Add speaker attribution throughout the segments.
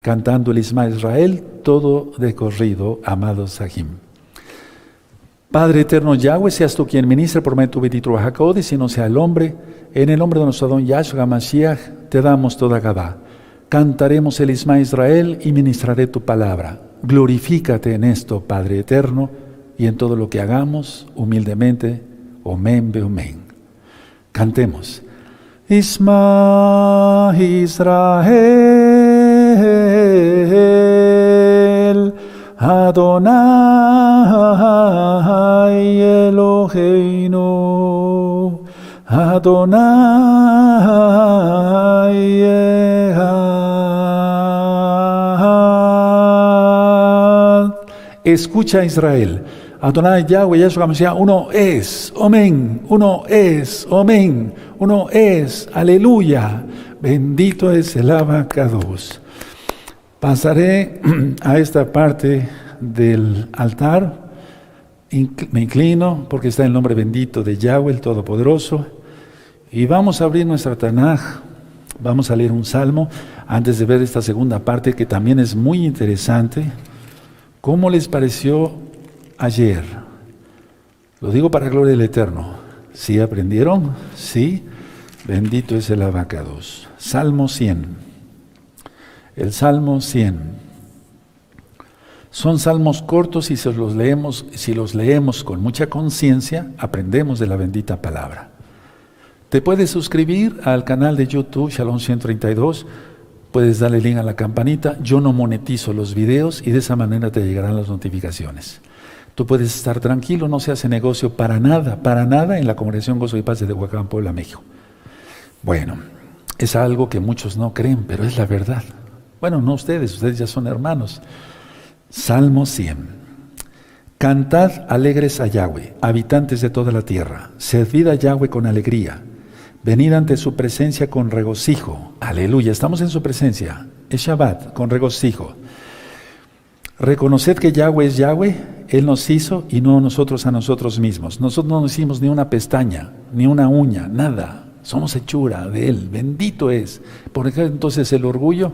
Speaker 1: cantando el Isma Israel, todo de corrido, amados Sahim. Padre eterno Yahweh, seas tú quien ministra por medio de tu bendito Bajacodes, y no sea el hombre. En el nombre de nuestro Adón Yahshua Mashiach, te damos toda Gabá. Cantaremos el Isma Israel y ministraré tu palabra. Glorifícate en esto, Padre eterno, y en todo lo que hagamos, humildemente, Omen Beomen. Cantemos. Isma Israel, Adonai Eloheinu, Adonai Echad. Escucha, Israel. Adonai Yahweh Yahshua Mashiach, uno es, Omen, uno es, Omen, uno es, aleluya, bendito es el Abacados. Pasaré a esta parte del altar, me inclino porque está el nombre bendito de Yahweh, el Todopoderoso, y vamos a abrir nuestra Tanaj, vamos a leer un salmo antes de ver esta segunda parte que también es muy interesante. ¿Cómo les pareció ayer? Lo digo para gloria del Eterno. ¿Sí aprendieron? ¿Sí? Bendito es el Abacados. Salmo 100. El Salmo 100. Son salmos cortos y si los leemos con mucha conciencia, aprendemos de la bendita palabra. Te puedes suscribir al canal de YouTube Shalom 132. Puedes darle link a la campanita. Yo no monetizo los videos y de esa manera te llegarán las notificaciones. Tú puedes estar tranquilo, no se hace negocio para nada en la Congregación Gozo y Paz de Tehuacán, Puebla, México. Bueno, es algo que muchos no creen, pero es la verdad. Bueno, no ustedes ya son hermanos. Salmo 100. Cantad alegres a Yahweh, habitantes de toda la tierra. Servid a Yahweh con alegría. Venid ante su presencia con regocijo. Aleluya, estamos en su presencia. Es Shabbat, con regocijo. Reconoced que Yahweh es Yahweh, Él nos hizo y no nosotros a nosotros mismos. Nosotros no hicimos ni una pestaña, ni una uña, nada. Somos hechura de Él, bendito es. Por ejemplo, entonces el orgullo,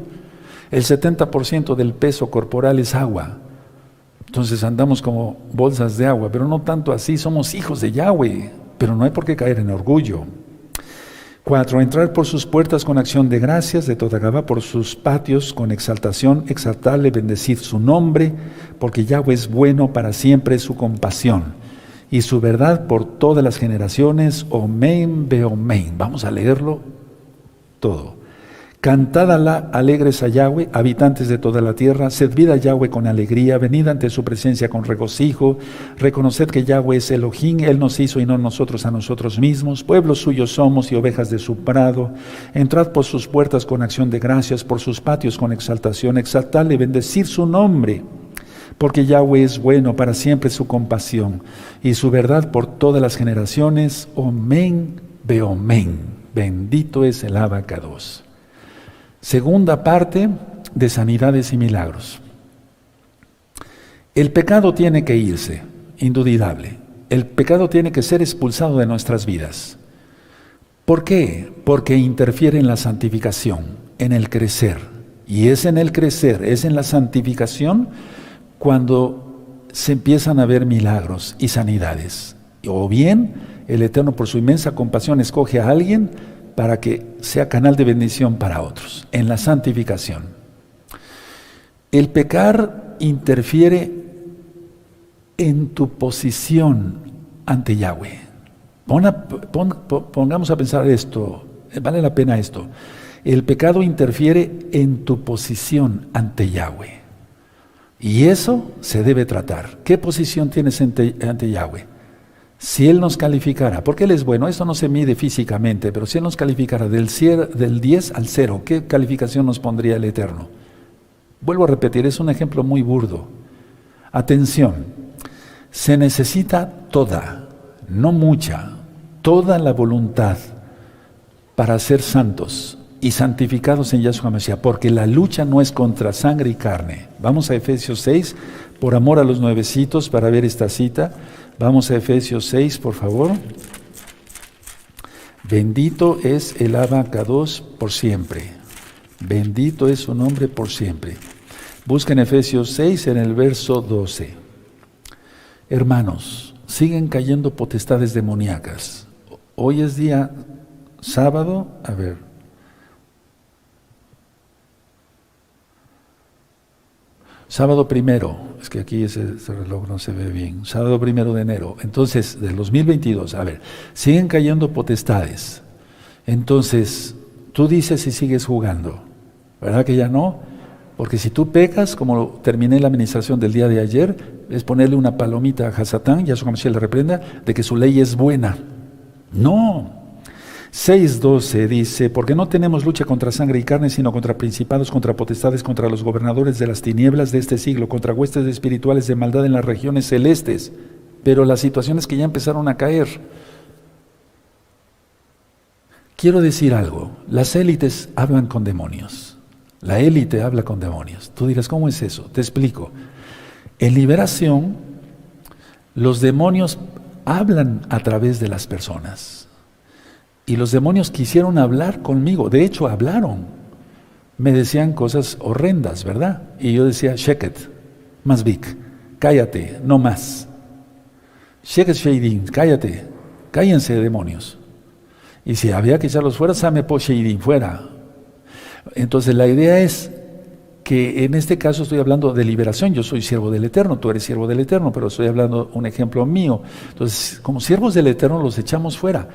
Speaker 1: el 70% del peso corporal es agua. Entonces andamos como bolsas de agua, pero no tanto así, somos hijos de Yahweh, pero no hay por qué caer en orgullo. 4. Entrar por sus puertas con acción de gracias, de toda Gabá, por sus patios con exaltación, exaltarle, bendecir su nombre, porque Yahweh es bueno, para siempre su compasión, y su verdad por todas las generaciones, Omen Beomen. Vamos a leerlo todo. Cantad alegres a Yahweh, habitantes de toda la tierra, servid a Yahweh con alegría, venid ante su presencia con regocijo, reconoced que Yahweh es Elohim, Él nos hizo y no nosotros a nosotros mismos, pueblos suyos somos y ovejas de su prado, entrad por sus puertas con acción de gracias, por sus patios con exaltación, exaltadle, bendecir su nombre, porque Yahweh es bueno, para siempre su compasión, y su verdad por todas las generaciones, Omen Beomen, bendito es el Abacados. Segunda parte de sanidades y milagros. El pecado tiene que irse, indudable. El pecado tiene que ser expulsado de nuestras vidas. ¿Por qué? Porque interfiere en la santificación, en el crecer. Y es en el crecer, es en la santificación cuando se empiezan a ver milagros y sanidades. O bien, el Eterno por su inmensa compasión escoge a alguien para que sea canal de bendición para otros, en la santificación. El pecar interfiere en tu posición ante Yahweh. Pongamos a pensar esto, vale la pena esto. El pecado interfiere en tu posición ante Yahweh. Y eso se debe tratar. ¿Qué posición tienes ante Yahweh? Si Él nos calificara, porque Él es bueno, esto no se mide físicamente, pero si Él nos calificara del 10 al 0, ¿qué calificación nos pondría el Eterno? Vuelvo a repetir, es un ejemplo muy burdo. Atención, se necesita toda, no mucha, toda la voluntad para ser santos y santificados en Yahshua Mashiach, porque la lucha no es contra sangre y carne. Vamos a Efesios 6, por amor a los nuevecitos, para ver esta cita. Vamos a Efesios 6, por favor. Bendito es el Abacados por siempre. Bendito es su nombre por siempre. Busquen Efesios 6 en el verso 12. Hermanos, siguen cayendo potestades demoníacas. Hoy es día sábado, a ver. Sábado primero, es que aquí ese reloj no se ve bien. Sábado 1 de enero, entonces, del 2022, a ver, siguen cayendo potestades. Entonces, tú dices y sigues jugando, ¿verdad que ya no? Porque si tú pecas, como terminé la administración del día de ayer, es ponerle una palomita a Hasatán, Yahshua Mashiach le reprenda, de que su ley es buena. No. 6:12 dice, porque no tenemos lucha contra sangre y carne, sino contra principados, contra potestades, contra los gobernadores de las tinieblas de este siglo, contra huestes espirituales de maldad en las regiones celestes. Pero la situación es que ya empezaron a caer. Quiero decir algo, las élites hablan con demonios. La élite habla con demonios. Tú dirás, ¿cómo es eso? Te explico. En liberación, los demonios hablan a través de las personas. Y los demonios quisieron hablar conmigo. De hecho, hablaron. Me decían cosas horrendas, ¿verdad? Y yo decía, Sheket, Masvik, cállate, no más. Sheket Sheidim, cállate, cállense demonios. Y si había que echarlos fuera, Same po Sheidim, fuera. Entonces la idea es que en este caso estoy hablando de liberación. Yo soy siervo del Eterno, tú eres siervo del Eterno, pero estoy hablando un ejemplo mío. Entonces, como siervos del Eterno los echamos fuera.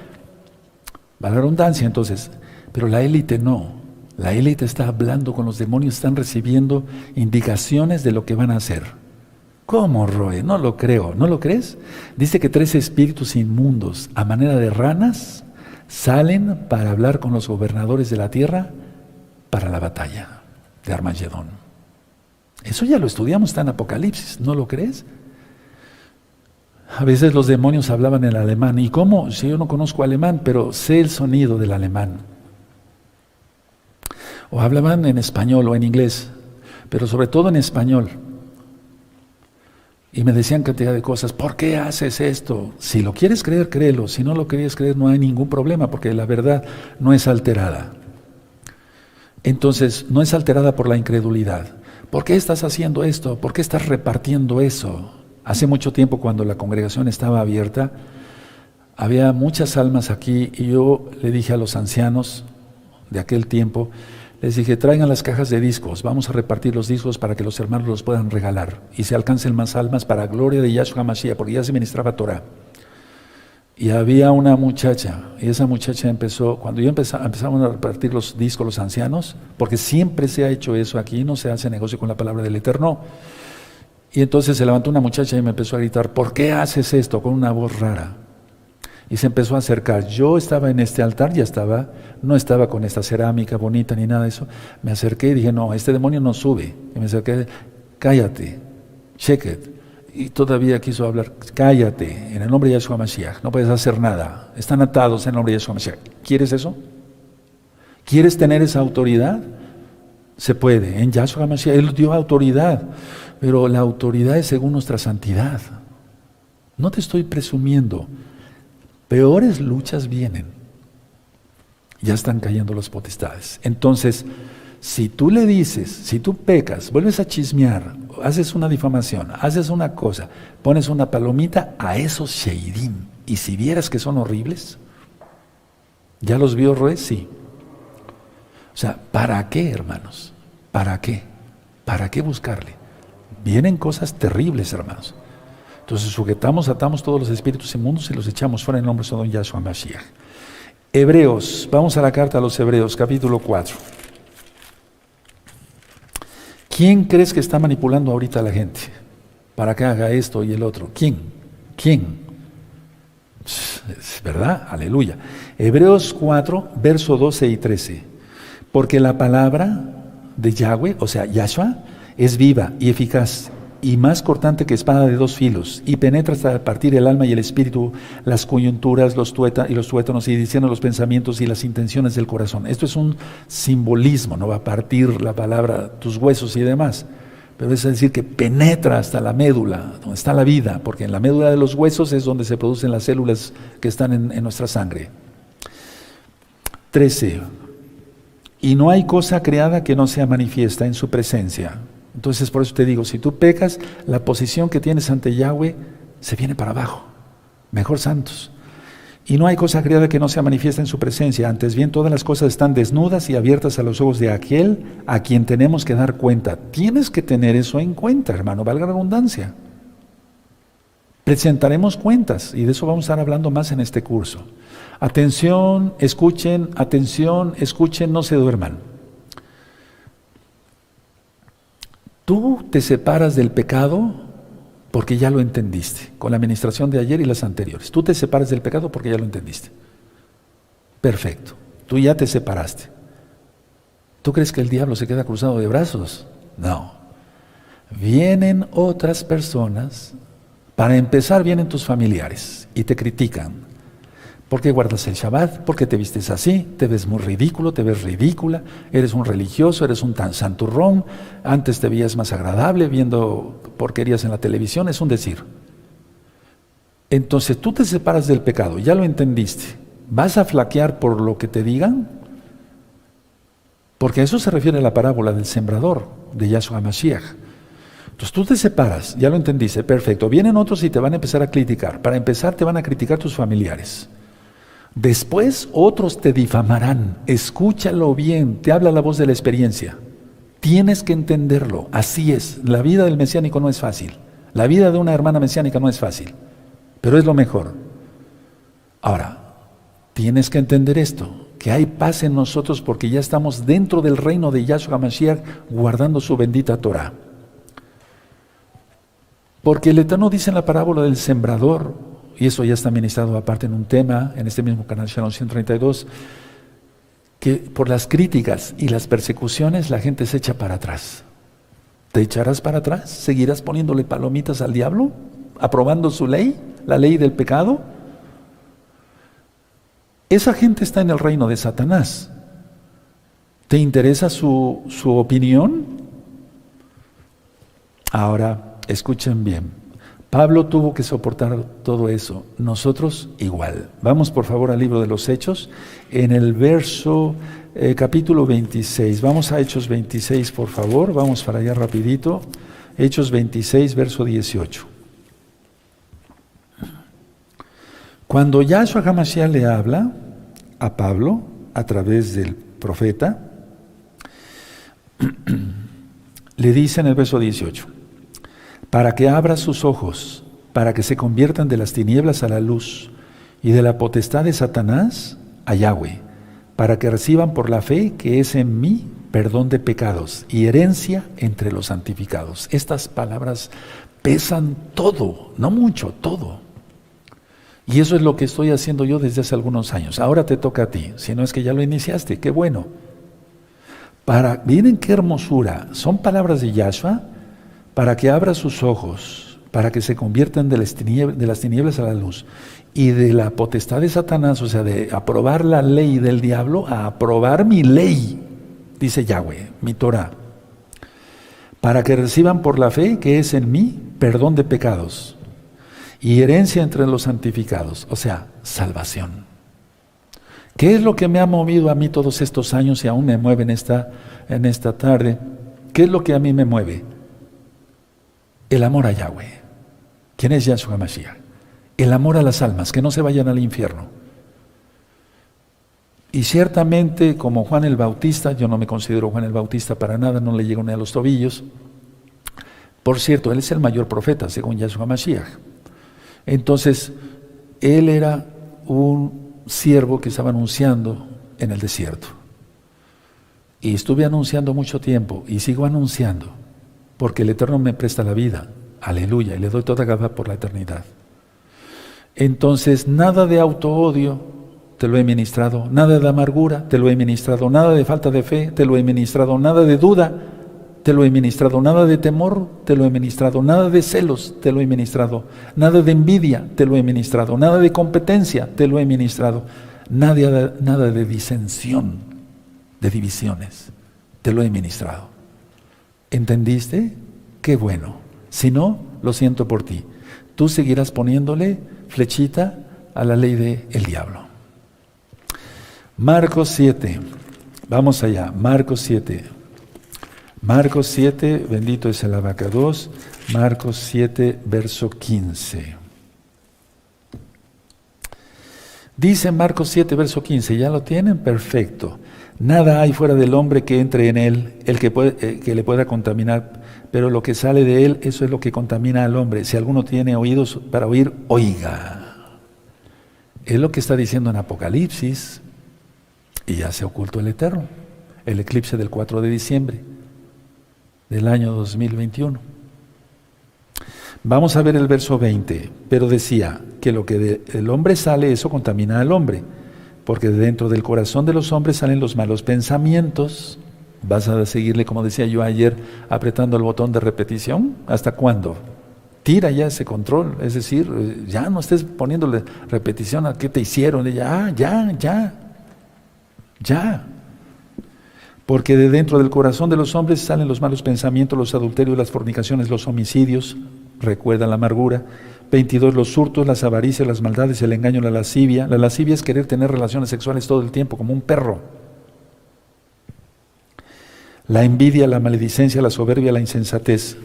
Speaker 1: Va la redundancia entonces, pero la élite no. La élite está hablando con los demonios, están recibiendo indicaciones de lo que van a hacer. ¿Cómo, Roe? No lo creo. ¿No lo crees? Dice que 3 espíritus inmundos, a manera de ranas, salen para hablar con los gobernadores de la tierra para la batalla de Armagedón. Eso ya lo estudiamos, está en Apocalipsis, ¿no lo crees? A veces los demonios hablaban en alemán. ¿Y cómo? Si yo no conozco alemán, pero sé el sonido del alemán. O hablaban en español o en inglés, pero sobre todo en español. Y me decían cantidad de cosas. ¿Por qué haces esto? Si lo quieres creer, créelo. Si no lo quieres creer, no hay ningún problema, porque la verdad no es alterada. Entonces, no es alterada por la incredulidad. ¿Por qué estás haciendo esto? ¿Por qué estás repartiendo eso? Hace mucho tiempo, cuando la congregación estaba abierta, había muchas almas aquí y yo le dije a los ancianos de aquel tiempo, les dije, traigan las cajas de discos, vamos a repartir los discos para que los hermanos los puedan regalar y se alcancen más almas para gloria de Yahshua Mashiach, porque ya se ministraba Torah. Y había una muchacha, y esa muchacha empezó, cuando empezamos a repartir los discos los ancianos, porque siempre se ha hecho eso aquí, no se hace negocio con la palabra del Eterno. Y entonces se levantó una muchacha y me empezó a gritar, ¿por qué haces esto? Con una voz rara. Y se empezó a acercar. Yo estaba en este altar, no estaba con esta cerámica bonita ni nada de eso. Me acerqué y dije, no, este demonio no sube. Y me acerqué, cállate, Sheket. Y todavía quiso hablar, cállate, en el nombre de Yahshua Mashiach, no puedes hacer nada. Están atados en el nombre de Yahshua Mashiach. ¿Quieres eso? ¿Quieres tener esa autoridad? Se puede, en Yahshua Mashiach, Él dio autoridad. Pero la autoridad es según nuestra santidad. No te estoy presumiendo. Peores luchas vienen. Ya están cayendo las potestades. Entonces, si tú le dices, si tú pecas, vuelves a chismear, haces una difamación, haces una cosa, pones una palomita a esos sheidim, y si vieras que son horribles, ¿ya los vio Roe? Sí. O sea, ¿para qué, hermanos? ¿Para qué? ¿Para qué buscarle? Vienen cosas terribles, hermanos. Entonces atamos todos los espíritus inmundos y los echamos fuera en el nombre de don Yahshua Mashiach. Hebreos, vamos a la carta a los Hebreos, capítulo 4. ¿Quién crees que está manipulando ahorita a la gente para que haga esto y el otro? ¿Quién? Es verdad, aleluya. Hebreos 4, verso 12 y 13. Porque la palabra de Yahweh, o sea, Yahshua, es viva y eficaz y más cortante que espada de 2 filos y penetra hasta partir el alma y el espíritu, las coyunturas, los tuétanos y diciendo los pensamientos y las intenciones del corazón. Esto es un simbolismo, no va a partir la palabra tus huesos y demás, pero es decir que penetra hasta la médula, donde está la vida, porque en la médula de los huesos es donde se producen las células que están en nuestra sangre. 13. Y no hay cosa creada que no sea manifiesta en su presencia. Entonces, por eso te digo, si tú pecas, la posición que tienes ante Yahweh se viene para abajo. Mejor santos. Y no hay cosa creada que no sea manifiesta en su presencia. Antes bien, todas las cosas están desnudas y abiertas a los ojos de aquel a quien tenemos que dar cuenta. Tienes que tener eso en cuenta, hermano, valga la redundancia. Presentaremos cuentas y de eso vamos a estar hablando más en este curso. Atención, escuchen, no se duerman. Tú te separas del pecado porque ya lo entendiste, con la administración de ayer y las anteriores. Tú te separas del pecado porque ya lo entendiste. Perfecto, tú ya te separaste. ¿Tú crees que el diablo se queda cruzado de brazos? No. Vienen otras personas, para empezar vienen tus familiares y te critican. ¿Por qué guardas el Shabbat? ¿Por qué te vistes así? Te ves muy ridículo, te ves ridícula, eres un religioso, eres un tan santurrón, antes te veías más agradable viendo porquerías en la televisión, es un decir. Entonces tú te separas del pecado, ya lo entendiste. ¿Vas a flaquear por lo que te digan? Porque a eso se refiere la parábola del sembrador de Yahshua HaMashiach. Entonces tú te separas, ya lo entendiste, perfecto. Vienen otros y te van a empezar a criticar. Para empezar te van a criticar tus familiares. Después otros te difamarán. Escúchalo bien, te habla la voz de la experiencia. Tienes que entenderlo, así es. La vida del mesiánico no es fácil. La vida de una hermana mesiánica no es fácil, pero es lo mejor. Ahora, tienes que entender esto, que hay paz en nosotros porque ya estamos dentro del reino de Yahshua HaMashiach guardando su bendita Torah. Porque el Eterno dice en la parábola del sembrador, y eso ya está ministrado aparte en un tema, en este mismo canal Shalom 132, que por las críticas y las persecuciones la gente se echa para atrás. ¿Te echarás para atrás? ¿Seguirás poniéndole palomitas al diablo? ¿Aprobando su ley? ¿La ley del pecado? Esa gente está en el reino de Satanás. ¿Te interesa su opinión? Ahora, escuchen bien. Pablo tuvo que soportar todo eso, nosotros igual. Vamos por favor al libro de los Hechos, en el verso, capítulo 26. Vamos a Hechos 26 por favor, vamos para allá rapidito. Hechos 26, verso 18. Cuando Yahshua HaMashiach le habla a Pablo, a través del profeta, le dice en el verso 18, para que abra sus ojos, para que se conviertan de las tinieblas a la luz y de la potestad de Satanás a Yahweh, para que reciban por la fe que es en mí perdón de pecados y herencia entre los santificados. Estas palabras pesan todo, no mucho, todo. Y eso es lo que estoy haciendo yo desde hace algunos años. Ahora te toca a ti, si no es que ya lo iniciaste, qué bueno. Miren qué hermosura, son palabras de Yahshua, para que abra sus ojos, para que se conviertan de las tinieblas a la luz, y de la potestad de Satanás, o sea, de aprobar la ley del diablo, a aprobar mi ley, dice Yahweh, mi Torah, para que reciban por la fe que es en mí perdón de pecados y herencia entre los santificados, o sea, salvación. ¿Qué es lo que me ha movido a mí todos estos años y aún me mueve en esta tarde? ¿Qué es lo que a mí me mueve? El amor a Yahweh. ¿Quién es Yahshua HaMashiach? El amor a las almas, que no se vayan al infierno. Y ciertamente, como Juan el Bautista, yo no me considero Juan el Bautista para nada, no le llego ni a los tobillos. Por cierto, él es el mayor profeta, según Yahshua HaMashiach. Entonces, él era un siervo que estaba anunciando en el desierto. Y estuve anunciando mucho tiempo, y sigo anunciando, porque el Eterno me presta la vida, aleluya, y le doy toda gaba por la eternidad. Entonces, nada de auto-odio, te lo he ministrado, nada de amargura, te lo he ministrado, nada de falta de fe, te lo he ministrado, nada de duda, te lo he ministrado, nada de temor, te lo he ministrado, nada de celos, te lo he ministrado, nada de envidia, te lo he ministrado, nada de competencia, te lo he ministrado, nada de disensión, de divisiones, te lo he ministrado. ¿Entendiste? Qué bueno. Si no, lo siento por ti. Tú seguirás poniéndole flechita a la ley del diablo. Marcos 7. Vamos allá, Marcos 7. Marcos 7, bendito es el abacados. Marcos 7, verso 15. Dice Marcos 7, verso 15, ¿ya lo tienen? Perfecto. Nada hay fuera del hombre que entre en él, que le pueda contaminar, pero lo que sale de él, eso es lo que contamina al hombre. Si alguno tiene oídos para oír, oiga. Es lo que está diciendo en Apocalipsis, y ya se ocultó el Eterno, el eclipse del 4 de diciembre del año 2021. Vamos a ver el verso 20, pero decía que lo que del hombre sale, eso contamina al hombre, porque de dentro del corazón de los hombres salen los malos pensamientos. ¿Vas a seguirle, como decía yo ayer, apretando el botón de repetición? ¿Hasta cuándo? Tira ya ese control, es decir, ya no estés poniéndole repetición a qué te hicieron, ya. Porque de dentro del corazón de los hombres salen los malos pensamientos, los adulterios, las fornicaciones, los homicidios, recuerda la amargura. 22, los hurtos, las avaricias, las maldades, el engaño, la lascivia. La lascivia es querer tener relaciones sexuales todo el tiempo, como un perro. La envidia, la maledicencia, la soberbia, la insensatez.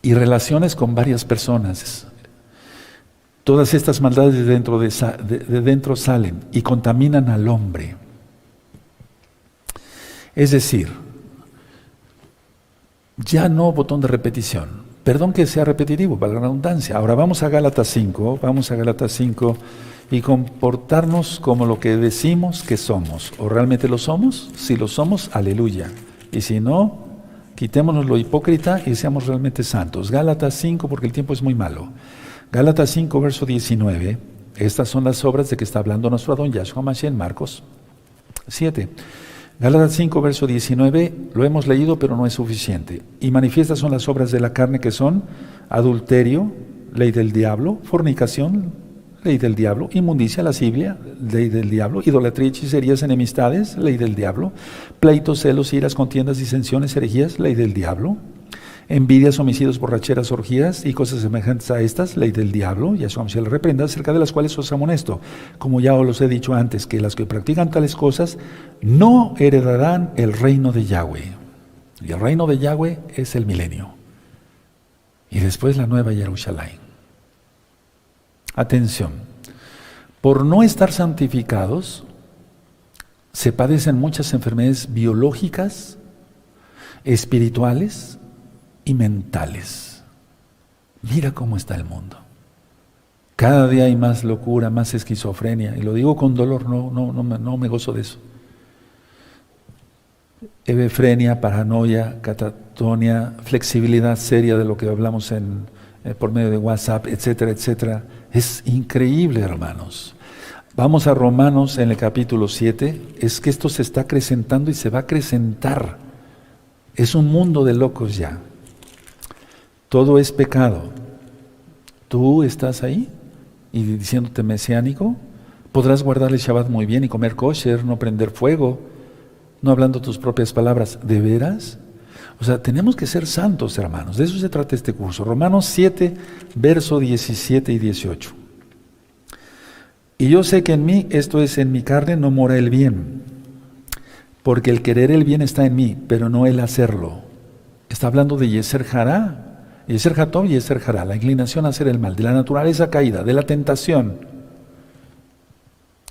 Speaker 1: Y relaciones con varias personas. Todas estas maldades de dentro salen y contaminan al hombre. Es decir, ya no botón de repetición. Perdón que sea repetitivo, para la redundancia. Ahora vamos a Gálatas 5, y comportarnos como lo que decimos que somos. ¿O realmente lo somos? Si lo somos, aleluya. Y si no, quitémonos lo hipócrita y seamos realmente santos. Gálatas 5, porque el tiempo es muy malo. Gálatas 5, verso 19. Estas son las obras de que está hablando nuestro Adón Yahshua Mashiach en Marcos 7. Gálatas 5, verso 19, lo hemos leído, pero no es suficiente. Y manifiestas son las obras de la carne, que son adulterio, ley del diablo, fornicación, ley del diablo, inmundicia, lascivia, ley del diablo, idolatría, hechicerías, enemistades, ley del diablo, pleitos, celos, iras, contiendas, disensiones, herejías, ley del diablo, envidias, homicidios, borracheras, orgías y cosas semejantes a estas, ley del diablo. Yahshua Mashiach le reprenda, acerca de las cuales os amonesto, como ya os he dicho antes, que las que practican tales cosas no heredarán el reino de Yahweh. Y el reino de Yahweh es el milenio. Y después la nueva Jerusalén. Atención, por no estar santificados, se padecen muchas enfermedades biológicas, espirituales y mentales. Mira cómo está el mundo. Cada día hay más locura, más esquizofrenia, y lo digo con dolor, no me gozo de eso. Hebefrenia, paranoia, catatonia, flexibilidad seria de lo que hablamos por medio de WhatsApp, etcétera, etcétera. Es increíble, hermanos. Vamos a Romanos en el capítulo 7. Es que esto se está acrecentando y se va a acrecentar. Es un mundo de locos ya. Todo es pecado. ¿Tú estás ahí y diciéndote mesiánico? Podrás guardar el Shabbat muy bien y comer kosher, no prender fuego, no hablando tus propias palabras. ¿De veras? O sea, tenemos que ser santos, hermanos. De eso se trata este curso. Romanos 7, verso 17 y 18. Y yo sé que en mí, esto es en mi carne, no mora el bien, porque el querer el bien está en mí, pero no el hacerlo. Está hablando de Yeser Hará, Yeser Hatov y Yeser Hará, la inclinación a hacer el mal, de la naturaleza caída, de la tentación.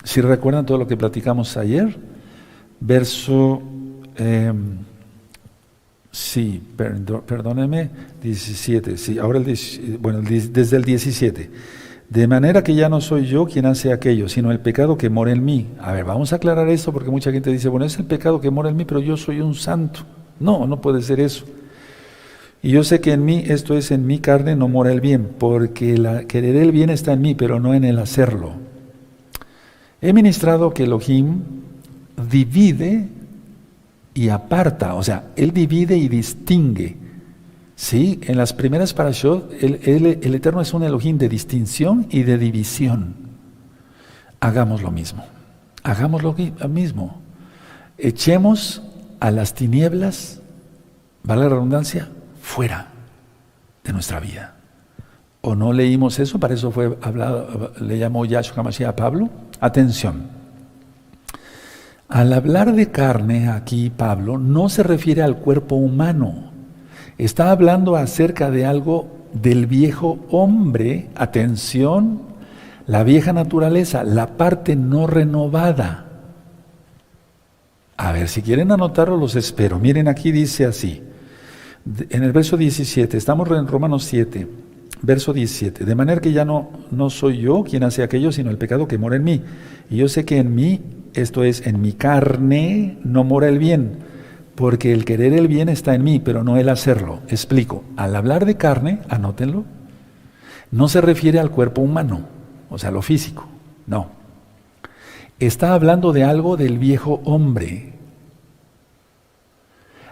Speaker 1: Si recuerdan todo lo que platicamos ayer, verso... perdóneme, 17, sí, ahora desde el 17. De manera que ya no soy yo quien hace aquello, sino el pecado que mora en mí. A ver, vamos a aclarar esto porque mucha gente dice, bueno, es el pecado que mora en mí, pero yo soy un santo. No puede ser eso. Y yo sé que en mí, esto es en mi carne, no mora el bien, porque querer el bien está en mí, pero no en el hacerlo. He ministrado que Elohim divide y aparta, o sea, Él divide y distingue. Sí, en las primeras parashot, el Eterno es un Elohim de distinción y de división. Hagamos lo mismo. Echemos a las tinieblas, vale la redundancia, fuera de nuestra vida. ¿O no leímos eso? Para eso fue hablado, le llamó Yahshua Mashiach a Pablo. Atención. Al hablar de carne aquí, Pablo no se refiere al cuerpo humano. Está hablando acerca de algo del viejo hombre, atención, la vieja naturaleza, la parte no renovada. A ver, si quieren anotarlo, los espero. Miren, aquí dice así, en el verso 17, estamos en Romanos 7, verso 17, de manera que ya no soy yo quien hace aquello, sino el pecado que mora en mí. Y yo sé que en mí, esto es, en mi carne, no mora el bien, porque el querer el bien está en mí, pero no el hacerlo. Explico, al hablar de carne, anótenlo, no se refiere al cuerpo humano, o sea, lo físico, no. Está hablando de algo del viejo hombre,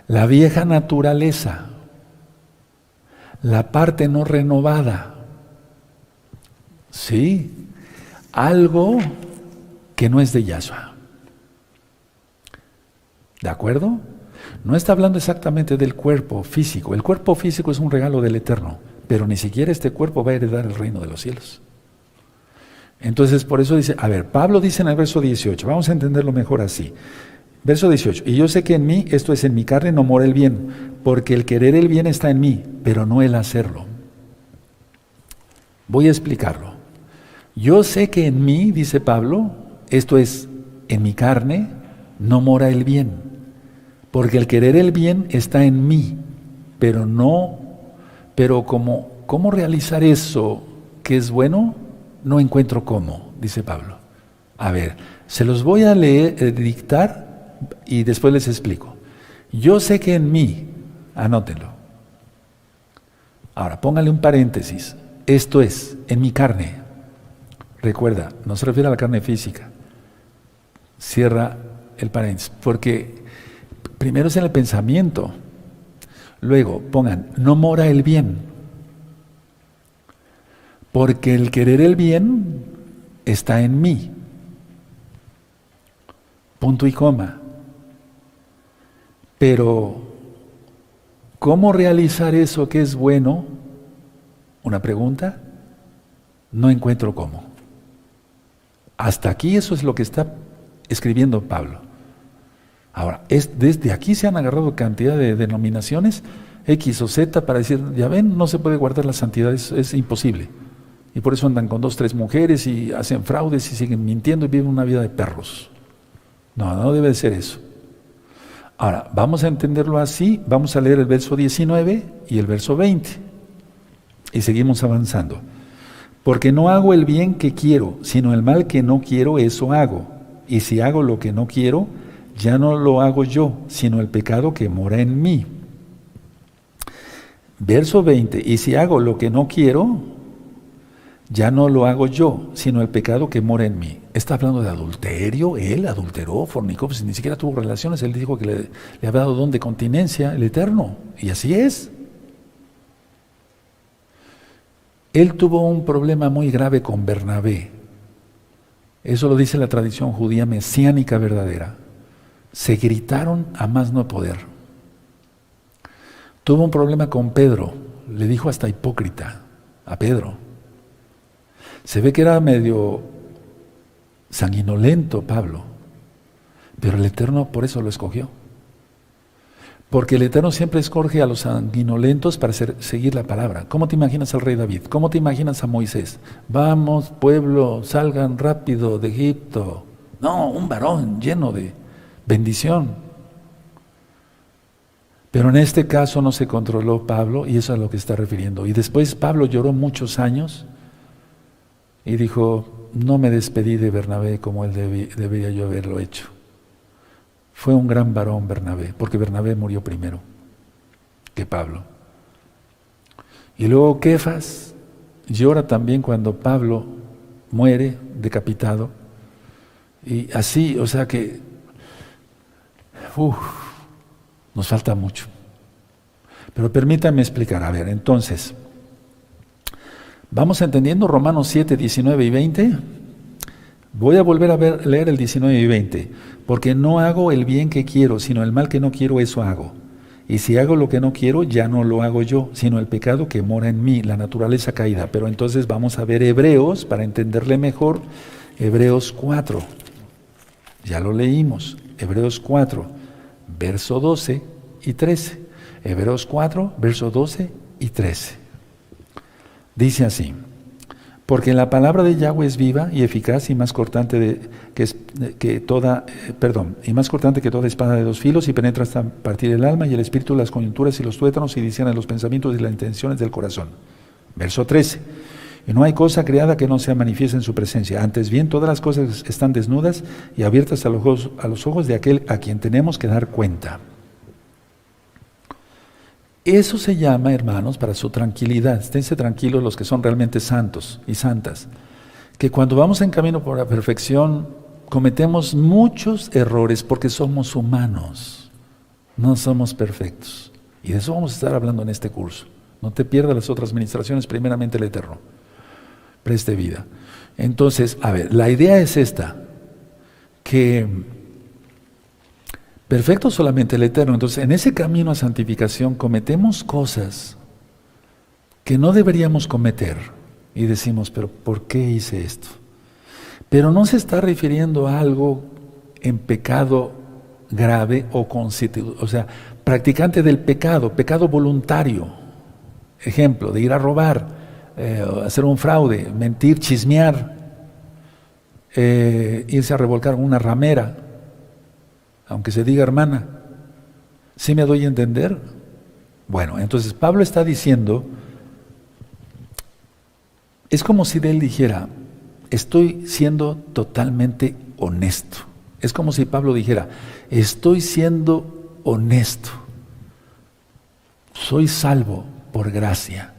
Speaker 1: la vieja naturaleza, la parte no renovada, ¿sí? Algo que no es de Yahshua. ¿De acuerdo? No está hablando exactamente del cuerpo físico. El cuerpo físico es un regalo del Eterno, pero ni siquiera este cuerpo va a heredar el reino de los cielos. Entonces, por eso dice, a ver, Pablo dice en el verso 18, vamos a entenderlo mejor así. Verso 18, y yo sé que en mí, esto es, en mi carne no mora el bien, porque el querer el bien está en mí, pero no el hacerlo. Voy a explicarlo. Yo sé que en mí, dice Pablo, esto es, en mi carne no mora el bien, porque el querer el bien está en mí, pero ¿cómo realizar eso que es bueno? No encuentro cómo, dice Pablo. A ver, se los voy a leer, dictar y después les explico. Yo sé que en mí, anótenlo. Ahora, póngale un paréntesis. Esto es, en mi carne. Recuerda, no se refiere a la carne física. Cierra el paréntesis, porque primero es en el pensamiento. Luego, pongan, no mora el bien. Porque el querer el bien está en mí. Punto y coma. Pero, ¿cómo realizar eso que es bueno? Una pregunta. No encuentro cómo. Hasta aquí eso es lo que está escribiendo Pablo. Ahora, desde aquí se han agarrado cantidad de denominaciones, X o Z, para decir, ya ven, no se puede guardar la santidad, es imposible. Y por eso andan con 2, 3 mujeres y hacen fraudes y siguen mintiendo y viven una vida de perros. No debe de ser eso. Ahora, vamos a entenderlo así, vamos a leer el verso 19 y el verso 20. Y seguimos avanzando. Porque no hago el bien que quiero, sino el mal que no quiero, eso hago. Y si hago lo que no quiero, ya no lo hago yo, sino el pecado que mora en mí. Verso 20. Y si hago lo que no quiero, ya no lo hago yo, sino el pecado que mora en mí. Está hablando de adulterio, él adulteró, fornicó, pues ni siquiera tuvo relaciones, él dijo que le había dado don de continencia, el Eterno, y así es. Él tuvo un problema muy grave con Bernabé, eso lo dice la tradición judía mesiánica verdadera. Se gritaron a más no poder. Tuvo un problema con Pedro, le dijo hasta hipócrita a Pedro. Se ve que era medio sanguinolento Pablo, pero el Eterno por eso lo escogió. Porque el Eterno siempre escoge a los sanguinolentos para seguir la palabra. ¿Cómo te imaginas al rey David? ¿Cómo te imaginas a Moisés? Vamos, pueblo, salgan rápido de Egipto. No, un varón lleno de bendición. Pero en este caso no se controló Pablo y eso es a lo que está refiriendo. Y después Pablo lloró muchos años y dijo, no me despedí de Bernabé como él debería yo haberlo hecho. Fue un gran varón Bernabé, porque Bernabé murió primero que Pablo. Y luego Kefas llora también cuando Pablo muere decapitado. Y así, o sea que, nos falta mucho. Pero permítanme explicar, a ver, entonces, ¿vamos entendiendo Romanos 7, 19 y 20? Voy a volver a leer el 19 y 20. Porque no hago el bien que quiero, sino el mal que no quiero, eso hago. Y si hago lo que no quiero, ya no lo hago yo, sino el pecado que mora en mí, la naturaleza caída. Pero entonces vamos a ver Hebreos, para entenderle mejor, Hebreos 4. Ya lo leímos. Hebreos 4, verso 12 y 13. Hebreos 4, verso 12 y 13. Dice así: porque la palabra de Yahweh es viva y eficaz y más cortante que toda espada de dos filos, y penetra hasta partir el alma y el espíritu, las coyunturas y los tuétanos, y discierne los pensamientos y las intenciones del corazón. Verso 13. Y no hay cosa creada que no sea manifiesta en su presencia. Antes bien, todas las cosas están desnudas y abiertas a los ojos de aquel a quien tenemos que dar cuenta. Eso se llama, hermanos, para su tranquilidad. Esténse tranquilos los que son realmente santos y santas, que cuando vamos en camino por la perfección cometemos muchos errores porque somos humanos, no somos perfectos. Y de eso vamos a estar hablando en este curso. No te pierdas las otras ministraciones, primeramente el Eterno. Preste vida. Entonces, a ver, la idea es esta, que perfecto solamente el Eterno. Entonces, en ese camino a santificación cometemos cosas que no deberíamos cometer. Y decimos, pero ¿por qué hice esto? Pero no se está refiriendo a algo en pecado grave o sea, practicante del pecado voluntario. Ejemplo, de ir a robar, hacer un fraude, mentir, chismear, irse a revolcar con una ramera, aunque se diga hermana. ¿Sí me doy a entender? Bueno, entonces Pablo está diciendo, es como si él dijera, estoy siendo totalmente honesto. Es como si Pablo dijera, estoy siendo honesto. Soy salvo por gracia,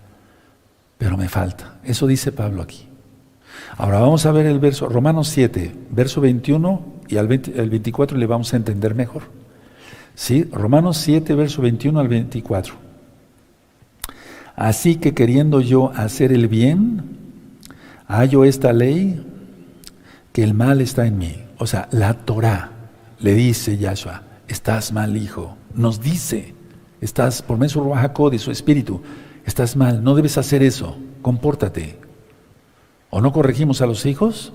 Speaker 1: pero me falta. Eso dice Pablo aquí. Ahora vamos a ver el verso, Romanos 7, verso 21 y el 24, le vamos a entender mejor. ¿Sí? Romanos 7, verso 21 al 24. Así que queriendo yo hacer el bien, hallo esta ley, que el mal está en mí. O sea, la Torah, le dice Yahshua, estás mal, hijo. Nos dice, estás, por medio de su Ruach HaKodesh, su espíritu, estás mal, no debes hacer eso, compórtate. ¿O no corregimos a los hijos?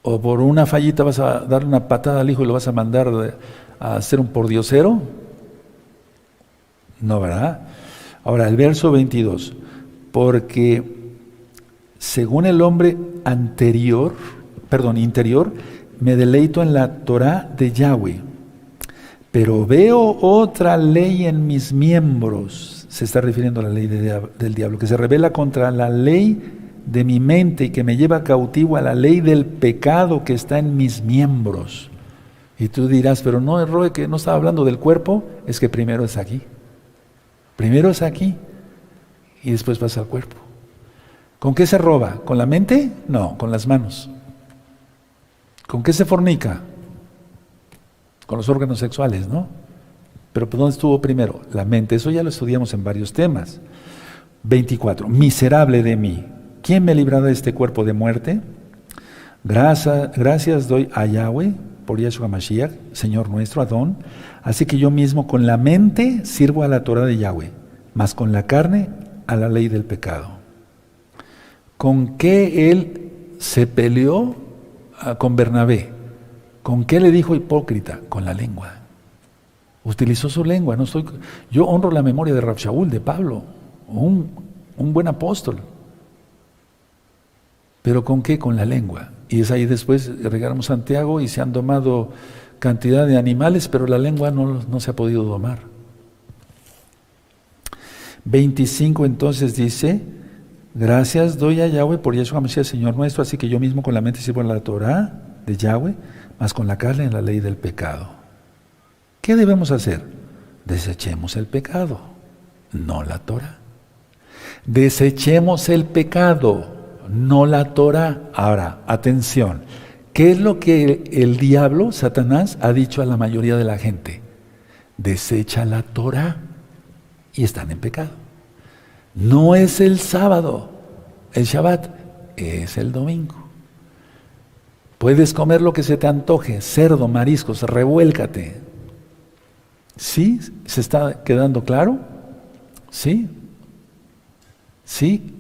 Speaker 1: ¿O por una fallita vas a darle una patada al hijo y lo vas a mandar a ser un pordiosero? No, ¿verdad? Ahora, el verso 22. Porque según el hombre interior, me deleito en la Torah de Yahweh, pero veo otra ley en mis miembros. Se está refiriendo a la ley del diablo, que se revela contra la ley de mi mente y que me lleva cautivo a la ley del pecado que está en mis miembros. Y tú dirás, pero no, Roe, que no estaba hablando del cuerpo. Es que primero es aquí. Primero es aquí y después pasa al cuerpo. ¿Con qué se roba? ¿Con la mente? No, con las manos. ¿Con qué se fornica? Con los órganos sexuales, ¿no? Pero ¿dónde estuvo primero? La mente. Eso ya lo estudiamos en varios temas. 24. Miserable de mí, ¿quién me librará de este cuerpo de muerte? Gracias doy a Yahweh por Yahshua Mashiach, Señor nuestro, Adón. Así que yo mismo con la mente sirvo a la Torah de Yahweh, mas con la carne a la ley del pecado. ¿Con qué él se peleó con Bernabé? ¿Con qué le dijo hipócrita? Con la lengua. Utilizó su lengua. Yo honro la memoria de Rab Shaul, de Pablo, un buen apóstol. ¿Pero con qué? Con la lengua. Y es ahí después regalamos Santiago y se han domado cantidad de animales, pero la lengua no se ha podido domar. 25 entonces dice, gracias doy a Yahweh por Yahshua Mashiach, Señor nuestro, así que yo mismo con la mente sirvo en la Torah de Yahweh, mas con la carne en la ley del pecado. ¿Qué debemos hacer? Desechemos el pecado, no la Torah. Desechemos el pecado, no la Torah. Ahora, atención, ¿qué es lo que el diablo, Satanás, ha dicho a la mayoría de la gente? Desecha la Torah y están en pecado. No es el sábado, el Shabbat, es el domingo. Puedes comer lo que se te antoje, cerdo, mariscos, revuélcate. ¿Sí? ¿Se está quedando claro? ¿Sí? ¿Sí?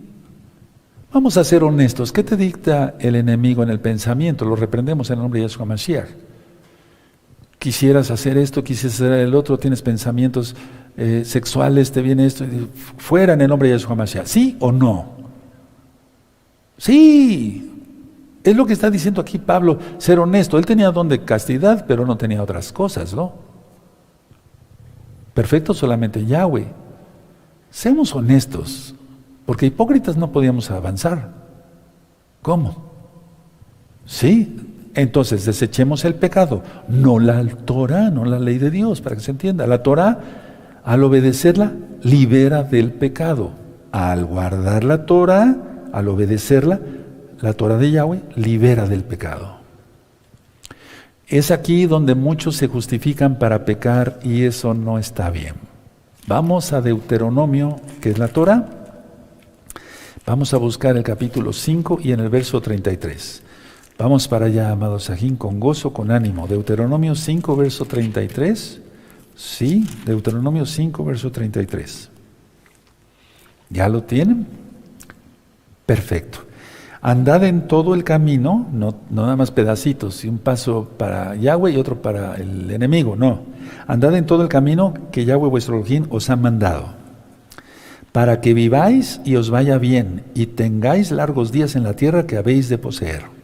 Speaker 1: Vamos a ser honestos. ¿Qué te dicta el enemigo en el pensamiento? Lo reprendemos en el nombre de Yahshua Mashiach. quisieras hacer esto, quisieras hacer el otro, tienes pensamientos sexuales, te viene esto, fuera en el nombre de Yeshua Mashiach. ¿Sí o no? Sí. Es lo que está diciendo aquí Pablo, ser honesto. Él tenía don de castidad, pero no tenía otras cosas, ¿no? Perfecto solamente Yahweh. Seamos honestos, porque hipócritas no podíamos avanzar. ¿Cómo? Sí. Entonces desechemos el pecado, no la Torah, no la ley de Dios, para que se entienda. La Torah, al obedecerla, libera del pecado. Al guardar la Torah, al obedecerla, la Torah de Yahweh libera del pecado. Es aquí donde muchos se justifican para pecar y eso no está bien. Vamos a Deuteronomio, que es la Torah. Vamos a buscar el capítulo 5 y en el verso 33. Vamos para allá, amados Sajín, con gozo, con ánimo. Deuteronomio 5, verso 33. Sí, Deuteronomio 5, verso 33. ¿Ya lo tienen? Perfecto. Andad en todo el camino, no nada más pedacitos, y un paso para Yahweh y otro para el enemigo, no. Andad en todo el camino que Yahweh vuestro Elohim os ha mandado, para que viváis y os vaya bien, y tengáis largos días en la tierra que habéis de poseer.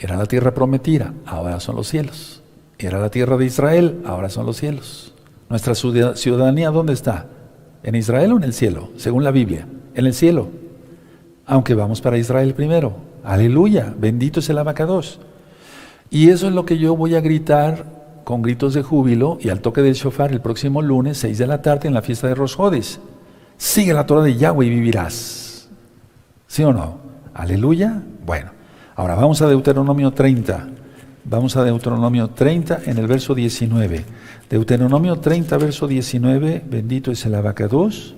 Speaker 1: Era la tierra prometida, ahora son los cielos. Era la tierra de Israel, ahora son los cielos. Nuestra ciudadanía, ¿dónde está? ¿En Israel o en el cielo? Según la Biblia, en el cielo. Aunque vamos para Israel primero. Aleluya, bendito es el Abacados. Y eso es lo que yo voy a gritar con gritos de júbilo y al toque del shofar el próximo lunes, 6 de la tarde, en la fiesta de Rosh Hodis. Sigue la Torah de Yahweh y vivirás. ¿Sí o no? Aleluya. Bueno. Ahora vamos a Deuteronomio 30. Vamos a Deuteronomio 30 en el verso 19. Deuteronomio 30, verso 19, bendito es el Abacados.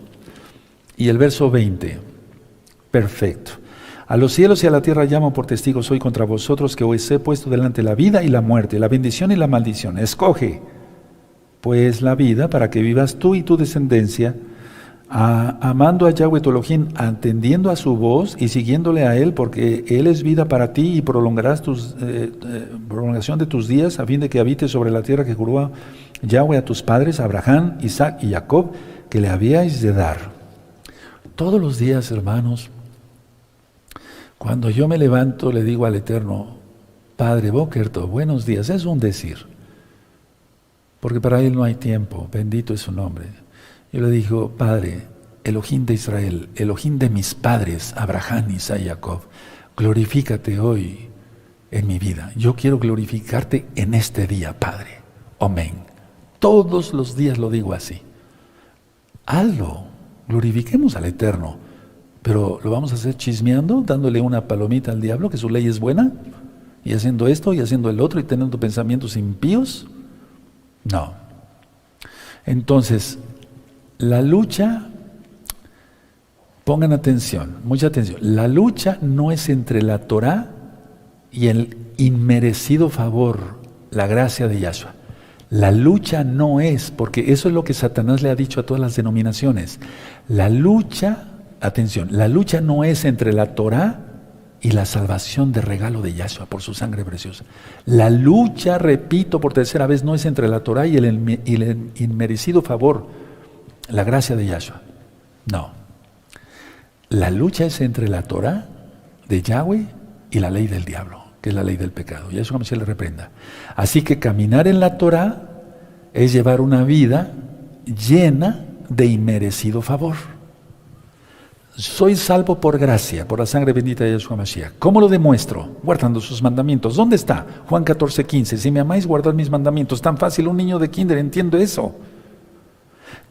Speaker 1: Y el verso 20. Perfecto. A los cielos y a la tierra llamo por testigos hoy contra vosotros que os he puesto delante la vida y la muerte, la bendición y la maldición. Escoge, pues, la vida para que vivas tú y tu descendencia, amando a Yahweh tu Elohim, atendiendo a su voz y siguiéndole a Él, porque Él es vida para ti y prolongarás prolongación de tus días, a fin de que habites sobre la tierra que juró Yahweh a tus padres, Abraham, Isaac y Jacob, que le habíais de dar. Todos los días, hermanos, cuando yo me levanto, le digo al Eterno, Padre Boker Tov, buenos días, es un decir, porque para Él no hay tiempo, bendito es su nombre. Yo le digo, Padre, Elohim de Israel, Elohim de mis padres, Abraham, Isaac y Jacob, glorifícate hoy en mi vida. Yo quiero glorificarte en este día, Padre. Amén. Todos los días lo digo así. Hazlo, glorifiquemos al Eterno, pero ¿lo vamos a hacer chismeando, dándole una palomita al diablo, que su ley es buena, y haciendo esto y haciendo el otro y teniendo pensamientos impíos? No. Entonces, la lucha, pongan atención, mucha atención, la lucha no es entre la Torah y el inmerecido favor, la gracia de Yahshua. La lucha no es, porque eso es lo que Satanás le ha dicho a todas las denominaciones. La lucha, atención, la lucha no es entre la Torah y la salvación de regalo de Yahshua por su sangre preciosa. La lucha, repito por tercera vez, no es entre la Torah y el inmerecido favor, la gracia de Yahshua. No. La lucha es entre la Torah de Yahweh y la ley del diablo, que es la ley del pecado. Yahshua se le reprenda. Así que caminar en la Torah es llevar una vida llena de inmerecido favor. Soy salvo por gracia, por la sangre bendita de Yeshua Mashiach. ¿Cómo lo demuestro? Guardando sus mandamientos. ¿Dónde está? Juan 14:15. Si me amáis, guardad mis mandamientos. Tan fácil, un niño de kinder entiende eso.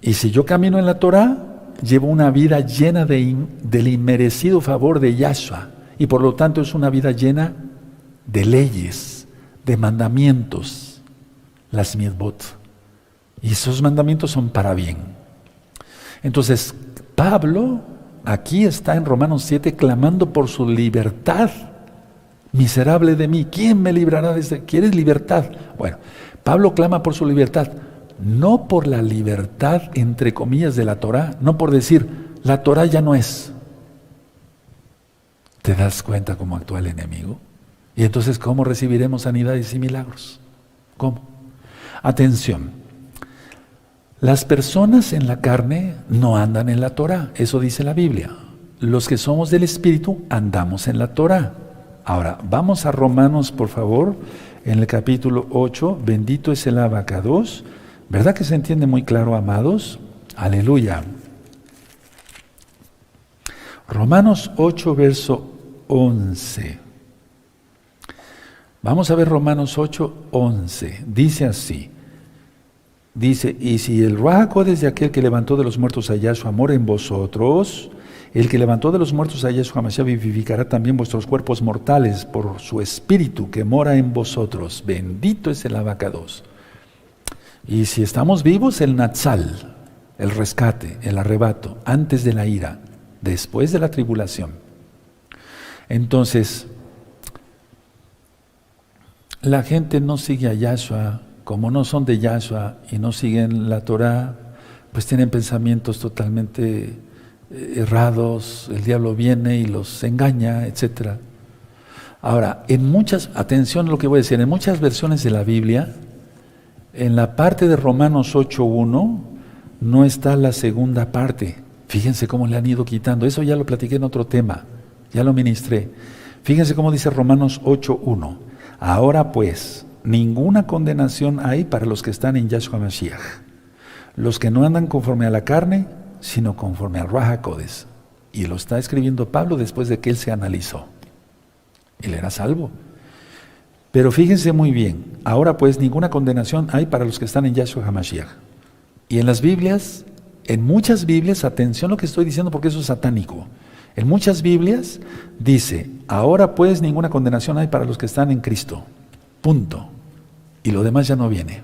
Speaker 1: Y si yo camino en la Torah, llevo una vida llena del inmerecido favor de Yahshua. Y por lo tanto es una vida llena de leyes, de mandamientos, las mitzvot. Y esos mandamientos son para bien. Entonces, Pablo aquí está en Romanos 7 clamando por su libertad. Miserable de mí, ¿quién me librará de este? ¿Quieres libertad? Bueno, Pablo clama por su libertad. No por la libertad, entre comillas, de la Torah, no por decir, la Torah ya no es. ¿Te das cuenta cómo actúa el enemigo? Y entonces, ¿cómo recibiremos sanidades y milagros? ¿Cómo? Atención, las personas en la carne no andan en la Torah, eso dice la Biblia. Los que somos del Espíritu andamos en la Torah. Ahora, vamos a Romanos, por favor, en el capítulo 8, bendito es el abacados. ¿Verdad que se entiende muy claro, amados? Aleluya. Romanos 8, verso 11. Vamos a ver Romanos 8, 11. Dice así. Dice, y si el Ruaj HaKodesh de aquel que levantó de los muertos a Yahshua mora en vosotros, el que levantó de los muertos a Yahshua Mashiach vivificará también vuestros cuerpos mortales por su espíritu que mora en vosotros. Bendito es el abacados. Y si estamos vivos, el Natsal, el rescate, el arrebato, antes de la ira, después de la tribulación. Entonces, la gente no sigue a Yahshua, como no son de Yahshua y no siguen la Torah, pues tienen pensamientos totalmente errados, el diablo viene y los engaña, etc. Ahora, atención a lo que voy a decir, en muchas versiones de la Biblia, en la parte de Romanos 8.1, no está la segunda parte. Fíjense cómo le han ido quitando, eso ya lo platiqué en otro tema, ya lo ministré. Fíjense cómo dice Romanos 8.1, ahora pues, ninguna condenación hay para los que están en Yahshua Mashiach, los que no andan conforme a la carne, sino conforme al Ruaj HaKodesh. Y lo está escribiendo Pablo después de que él se analizó. Él era salvo. Pero fíjense muy bien, ahora pues ninguna condenación hay para los que están en Yahshua HaMashiach. Y en las Biblias, en muchas Biblias, atención a lo que estoy diciendo porque eso es satánico. En muchas Biblias dice, ahora pues ninguna condenación hay para los que están en Cristo. Punto. Y lo demás ya no viene.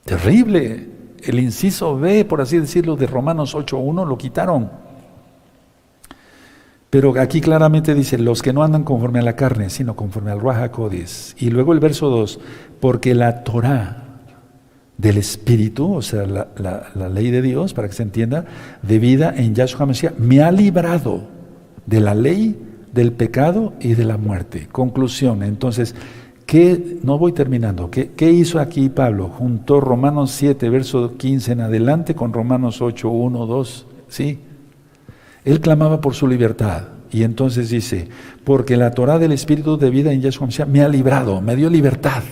Speaker 1: Terrible. El inciso B, por así decirlo, de Romanos 8.1 lo quitaron. Pero aquí claramente dice, los que no andan conforme a la carne, sino conforme al Ruaj HaKodesh. Y luego el verso 2, porque la Torah del Espíritu, o sea, la ley de Dios, para que se entienda, de vida en Yahshua Mashiach, me ha librado de la ley, del pecado y de la muerte. Conclusión, entonces, no voy terminando. ¿Qué hizo aquí Pablo? Juntó Romanos 7, verso 15 en adelante con Romanos 8, 1, 2. ¿Sí? Él clamaba por su libertad. Y entonces dice, porque la Torah del Espíritu de vida en Yahshua Mashiach me ha librado, me dio libertad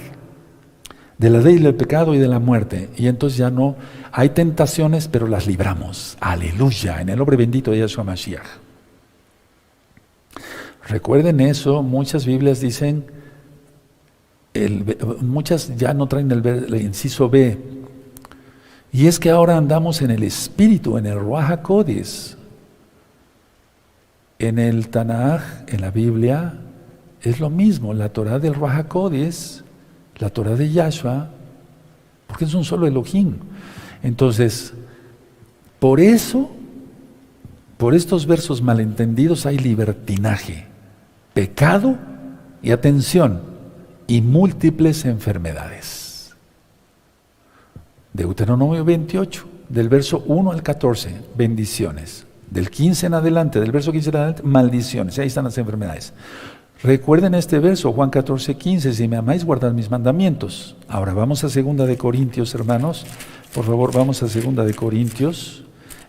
Speaker 1: de la ley del pecado y de la muerte. Y entonces ya no hay tentaciones, pero las libramos. Aleluya, en el nombre bendito de Yahshua Mashiach. Recuerden eso, muchas Biblias dicen, muchas ya no traen el inciso B, y es que ahora andamos en el Espíritu, en el Ruaj HaKodesh. En el Tanaj, en la Biblia, es lo mismo, la Torah del Ruaj HaKodesh, la Torah de Yahshua, porque es un solo Elohim. Entonces, por eso, por estos versos malentendidos hay libertinaje, pecado y atención, y múltiples enfermedades. Deuteronomio 28, del verso 1 al 14, bendiciones. Del 15 en adelante, del verso 15 en adelante, maldiciones. Ahí están las enfermedades. Recuerden este verso, Juan 14, 15, si me amáis, guardad mis mandamientos. Ahora vamos a 2 de Corintios, hermanos. Por favor, vamos a 2 de Corintios,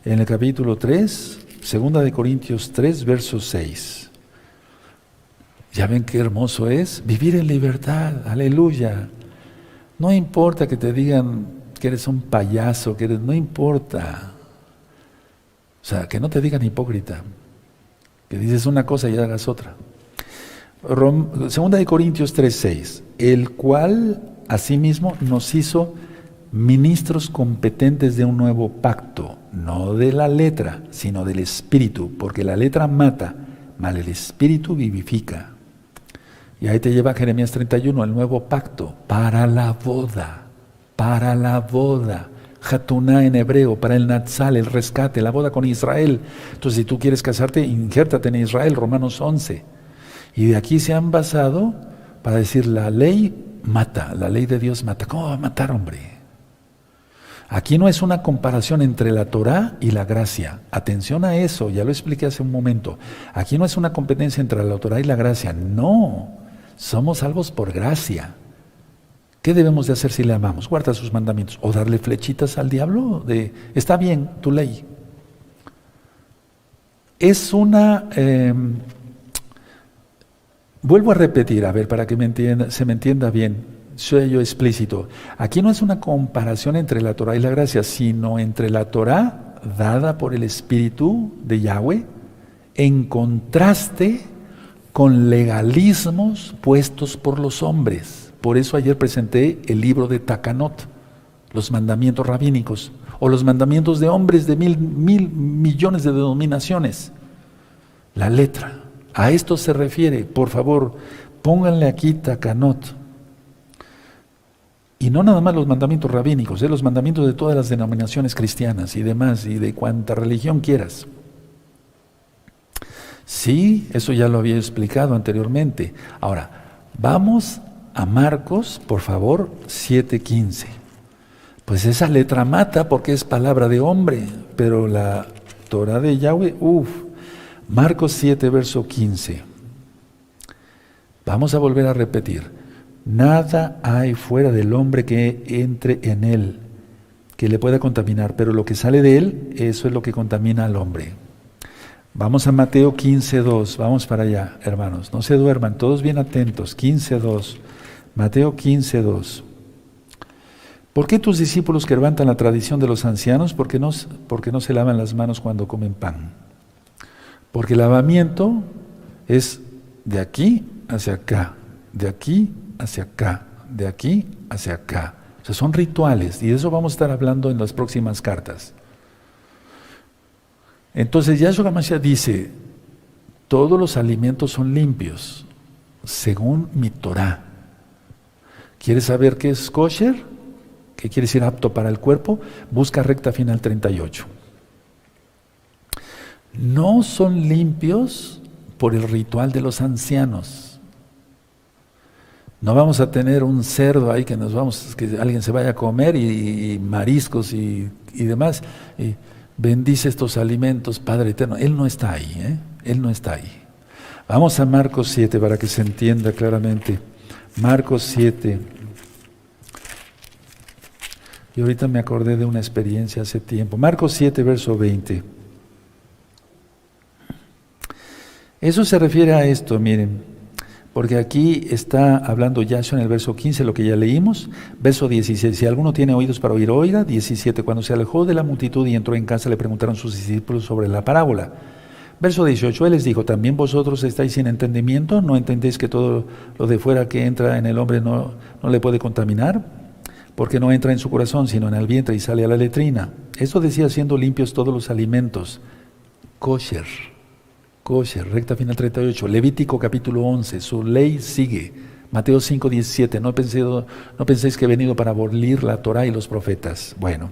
Speaker 1: en el capítulo 3, 2 de Corintios 3, verso 6. Ya ven qué hermoso es vivir en libertad, aleluya. No importa que te digan que eres un payaso, no importa. O sea, que no te digan hipócrita, que dices una cosa y hagas otra. 2 de Corintios 3:6, el cual asimismo nos hizo ministros competentes de un nuevo pacto, no de la letra, sino del Espíritu, porque la letra mata, mas el Espíritu vivifica. Y ahí te lleva Jeremías 31, el nuevo pacto, para la boda, Hatuná en hebreo, para el Natsal, el rescate, la boda con Israel. Entonces, si tú quieres casarte, injértate en Israel, Romanos 11. Y de aquí se han basado para decir, la ley mata, la ley de Dios mata. ¿Cómo va a matar, hombre? Aquí no es una comparación entre la Torah y la gracia. Atención a eso, ya lo expliqué hace un momento. Aquí no es una competencia entre la Torah y la gracia. No, somos salvos por gracia. ¿Qué debemos de hacer si le amamos? Guarda sus mandamientos. O darle flechitas al diablo de, está bien, tu ley. Es una... vuelvo a repetir, a ver, para que se me entienda bien, soy yo explícito. Aquí no es una comparación entre la Torah y la gracia, sino entre la Torah dada por el Espíritu de Yahweh, en contraste con legalismos puestos por los hombres. Por eso ayer presenté el libro de Takanot, los mandamientos rabínicos, o los mandamientos de hombres de mil millones de denominaciones. La letra, a esto se refiere. Por favor, pónganle aquí Takanot. Y no nada más los mandamientos rabínicos, los mandamientos de todas las denominaciones cristianas y demás, y de cuanta religión quieras. Sí, eso ya lo había explicado anteriormente. Ahora, vamos a Marcos, por favor, 7:15. Pues esa letra mata porque es palabra de hombre, pero la Torah de Yahweh, Marcos 7, verso 15. Vamos a volver a repetir. Nada hay fuera del hombre que entre en él, que le pueda contaminar, pero lo que sale de él, eso es lo que contamina al hombre. Vamos a Mateo 15:2, vamos para allá, hermanos, no se duerman, todos bien atentos. 15:2, Mateo 15:2. ¿Por qué tus discípulos quebrantan la tradición de los ancianos? ¿Por qué no se lavan las manos cuando comen pan? Porque el lavamiento es de aquí hacia acá, de aquí hacia acá, de aquí hacia acá. O sea, son rituales, y de eso vamos a estar hablando en las próximas cartas. Entonces Yahshua HaMashiach dice, todos los alimentos son limpios, según mi Torah. ¿Quieres saber qué es kosher? ¿Qué quiere decir apto para el cuerpo? Busca recta final 38. No son limpios por el ritual de los ancianos. No vamos a tener un cerdo ahí que alguien se vaya a comer y mariscos y demás. Y bendice estos alimentos, Padre Eterno. Él no está ahí, Él no está ahí. Vamos a Marcos 7 para que se entienda claramente. Marcos 7. Y ahorita me acordé de una experiencia hace tiempo. Marcos 7, verso 20. Eso se refiere a esto, miren. Porque aquí está hablando Yahshua en el verso 15, lo que ya leímos. Verso 16, si alguno tiene oídos para oír, oiga. 17, cuando se alejó de la multitud y entró en casa, le preguntaron sus discípulos sobre la parábola. Verso 18, él les dijo, ¿también vosotros estáis sin entendimiento? ¿No entendéis que todo lo de fuera que entra en el hombre no le puede contaminar? Porque no entra en su corazón, sino en el vientre y sale a la letrina. Esto decía, siendo limpios todos los alimentos. Kosher, recta final 38. Levítico capítulo 11, su ley sigue. Mateo 5, 17, no penséis que he venido para abolir la Torah y los profetas. Bueno,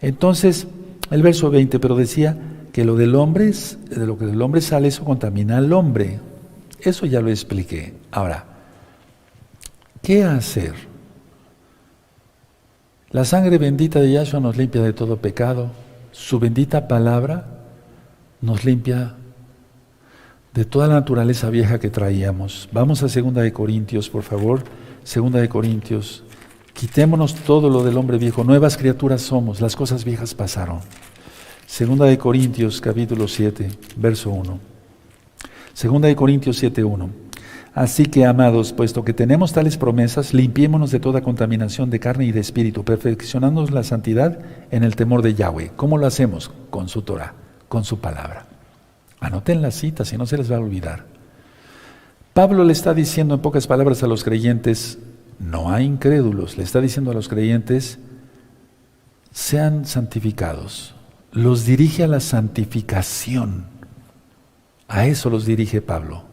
Speaker 1: entonces, el verso 20, pero decía que de lo que del hombre sale, eso contamina al hombre. Eso ya lo expliqué. Ahora, ¿qué hacer? La sangre bendita de Yahshua nos limpia de todo pecado. Su bendita palabra nos limpia de toda la naturaleza vieja que traíamos. Vamos a 2 de Corintios, por favor. 2 de Corintios. Quitémonos todo lo del hombre viejo. Nuevas criaturas somos. Las cosas viejas pasaron. 2 de Corintios, capítulo 7, verso 1. 2 de Corintios 7:1. Así que, amados, puesto que tenemos tales promesas, limpiémonos de toda contaminación de carne y de espíritu, perfeccionándonos la santidad en el temor de Yahweh. ¿Cómo lo hacemos? Con su Torah, con su palabra. Anoten las citas, si no se les va a olvidar. Pablo le está diciendo en pocas palabras a los creyentes, no a incrédulos, le está diciendo a los creyentes, sean santificados. Los dirige a la santificación. A eso los dirige Pablo.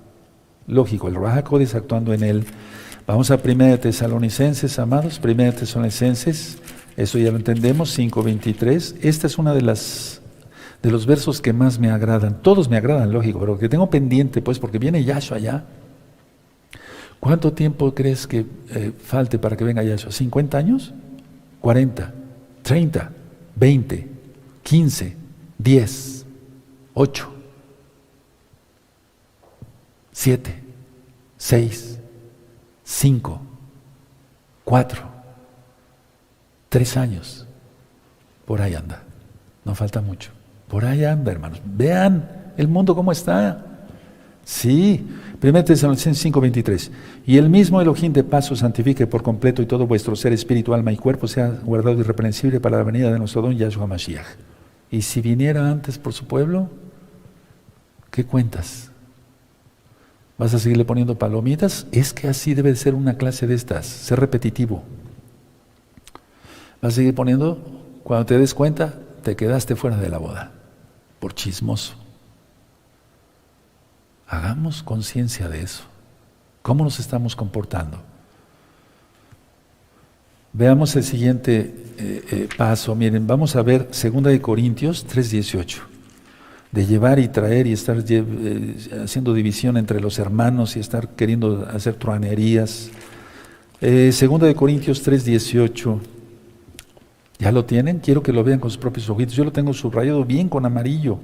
Speaker 1: Lógico, el Ruach HaKodesh actuando en él. Vamos a 1 Tesalonicenses, amados, 1 Tesalonicenses, eso ya lo entendemos, 5:23. Esta es una de los versos que más me agradan. Todos me agradan, lógico, pero que tengo pendiente, pues, porque viene Yahshua allá. ¿Cuánto tiempo crees que falte para que venga Yahshua? ¿50 años? ¿40? ¿30? ¿20? ¿15? ¿10? ¿8? 7, 6, 5, 4, 3 años. Por ahí anda. No falta mucho. Por ahí anda, hermanos. Vean el mundo cómo está. Sí. 1 Tesalonicenses 5:23. Y el mismo Elohim de paz os santifique por completo y todo vuestro ser, espíritu, alma y cuerpo sea guardado irreprensible para la venida de nuestro don Yahshua Mashiach. Y si viniera antes por su pueblo, ¿qué cuentas? ¿Vas a seguirle poniendo palomitas? Es que así debe ser una clase de estas, ser repetitivo. ¿Vas a seguir poniendo? Cuando te des cuenta, te quedaste fuera de la boda, por chismoso. Hagamos conciencia de eso. ¿Cómo nos estamos comportando? Veamos el siguiente paso. Miren, vamos a ver 2 Corintios 3:18. De llevar y traer y estar haciendo división entre los hermanos y estar queriendo hacer truanerías. 2 Corintios 3:18. ¿Ya lo tienen? Quiero que lo vean con sus propios ojitos. Yo lo tengo subrayado bien con amarillo.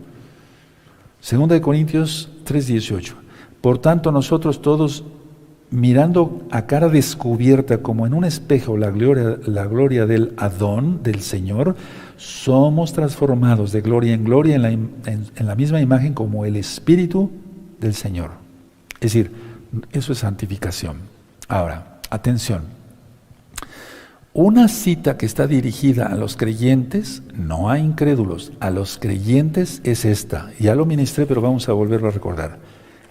Speaker 1: 2 Corintios 3:18. Por tanto, nosotros todos, mirando a cara descubierta como en un espejo la gloria del Adón, del Señor, somos transformados de gloria en gloria en la misma imagen como el Espíritu del Señor. Es decir, eso es santificación. Ahora, atención. Una cita que está dirigida a los creyentes, no a incrédulos, a los creyentes es esta. Ya lo ministré, pero vamos a volverlo a recordar.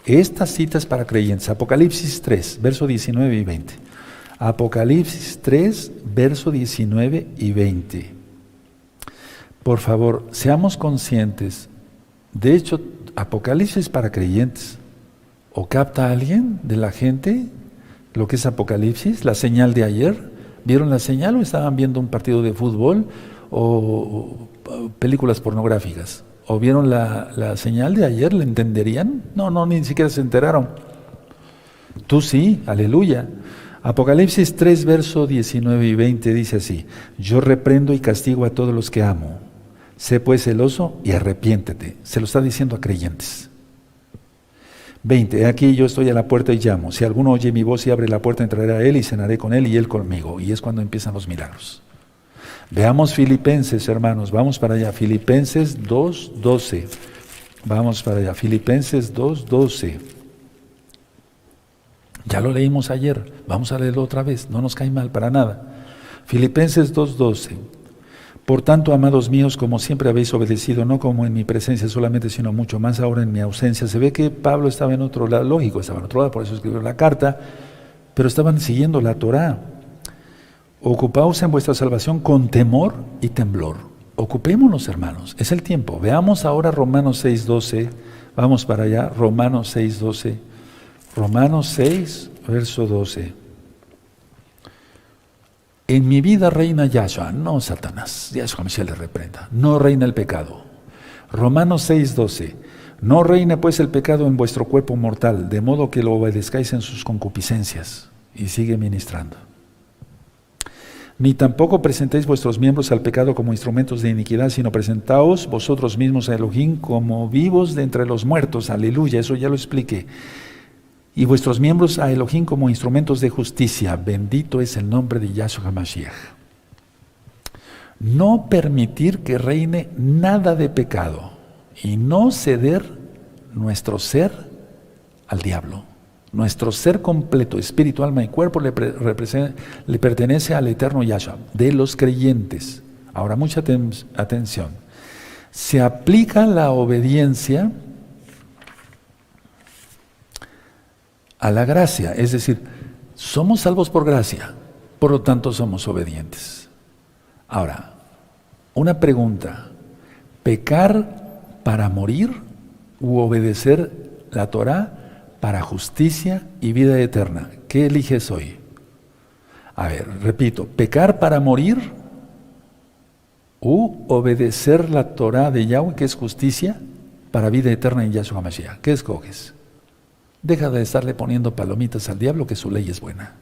Speaker 1: Esta cita es para creyentes. Apocalipsis 3, verso 19 y 20. Apocalipsis 3, verso 19 y 20. Por favor, seamos conscientes. De hecho, Apocalipsis para creyentes. ¿O capta alguien de la gente lo que es Apocalipsis? La señal de ayer. ¿Vieron la señal o estaban viendo un partido de fútbol o películas pornográficas? ¿O vieron la señal de ayer? ¿Le entenderían? No, ni siquiera se enteraron. Tú sí, aleluya. Apocalipsis 3, verso 19 y 20 dice así: yo reprendo y castigo a todos los que amo. Sé pues celoso y arrepiéntete. Se lo está diciendo a creyentes. 20. Aquí yo estoy a la puerta y llamo. Si alguno oye mi voz y abre la puerta, entraré a él y cenaré con él y él conmigo. Y es cuando empiezan los milagros. Veamos Filipenses, hermanos. Vamos para allá. Filipenses 2:12. Vamos para allá. Filipenses 2:12. Ya lo leímos ayer. Vamos a leerlo otra vez. No nos cae mal para nada. Filipenses 2:12. Por tanto, amados míos, como siempre habéis obedecido, no como en mi presencia solamente, sino mucho más ahora en mi ausencia. Se ve que Pablo estaba en otro lado, lógico, estaba en otro lado, por eso escribió la carta, pero estaban siguiendo la Torá. Ocupaos en vuestra salvación con temor y temblor. Ocupémonos, hermanos, es el tiempo. Veamos ahora Romanos 6:12, vamos para allá, Romanos 6:12, Romanos 6, verso 12. En mi vida reina Yahshua, no Satanás, Yahshua Mashiach le reprenda, no reina el pecado. Romanos 6:12, no reina pues el pecado en vuestro cuerpo mortal, de modo que lo obedezcáis en sus concupiscencias. Y sigue ministrando. Ni tampoco presentéis vuestros miembros al pecado como instrumentos de iniquidad, sino presentaos vosotros mismos a Elohim como vivos de entre los muertos. Aleluya, eso ya lo expliqué. Y vuestros miembros a Elohim como instrumentos de justicia. Bendito es el nombre de Yahshua Mashiach. No permitir que reine nada de pecado y no ceder nuestro ser al diablo. Nuestro ser completo, espíritu, alma y cuerpo le pertenece al eterno Yahshua, de los creyentes. Ahora, mucha atención. Se aplica la obediencia a la gracia, es decir, somos salvos por gracia, por lo tanto somos obedientes. Ahora, una pregunta: ¿pecar para morir u obedecer la Torá para justicia y vida eterna? ¿Qué eliges hoy? A ver, repito, ¿pecar para morir u obedecer la Torá de Yahweh, que es justicia, para vida eterna en Yahshua Mashiach? ¿Qué escoges? Deja de estarle poniendo palomitas al diablo, que su ley es buena.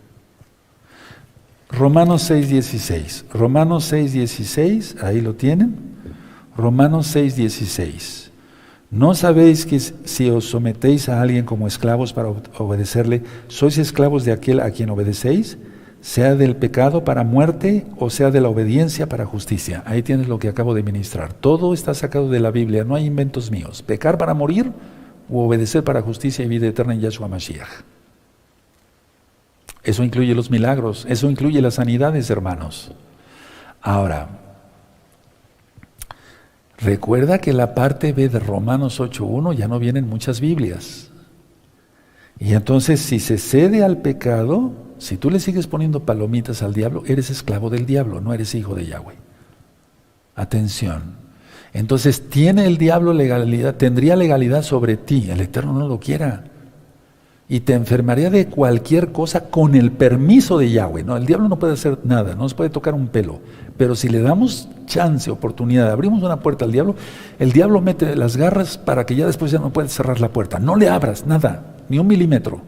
Speaker 1: Romanos 6:16. Romanos 6:16, ahí lo tienen. Romanos 6:16. ¿No sabéis que si os sometéis a alguien como esclavos para obedecerle, sois esclavos de aquel a quien obedecéis? sea del pecado para muerte o sea de la obediencia para justicia. Ahí tienes lo que acabo de ministrar. Todo está sacado de la Biblia, no hay inventos míos. Pecar para morir o obedecer para justicia y vida eterna en Yahshua Mashiach. Eso incluye los milagros, eso incluye las sanidades, hermanos. Ahora, recuerda que la parte B de Romanos 8.1 ya no viene en muchas Biblias. Y entonces, si se cede al pecado, si tú le sigues poniendo palomitas al diablo, eres esclavo del diablo, no eres hijo de Yahweh. Atención. Entonces, ¿tiene el diablo legalidad? Tendría legalidad sobre ti, el Eterno no lo quiera. Y te enfermaría de cualquier cosa con el permiso de Yahweh. No, el diablo no puede hacer nada, no nos puede tocar un pelo. Pero si le damos chance, oportunidad, abrimos una puerta al diablo, el diablo mete las garras para que ya después ya no puedes cerrar la puerta. No le abras nada, ni un milímetro.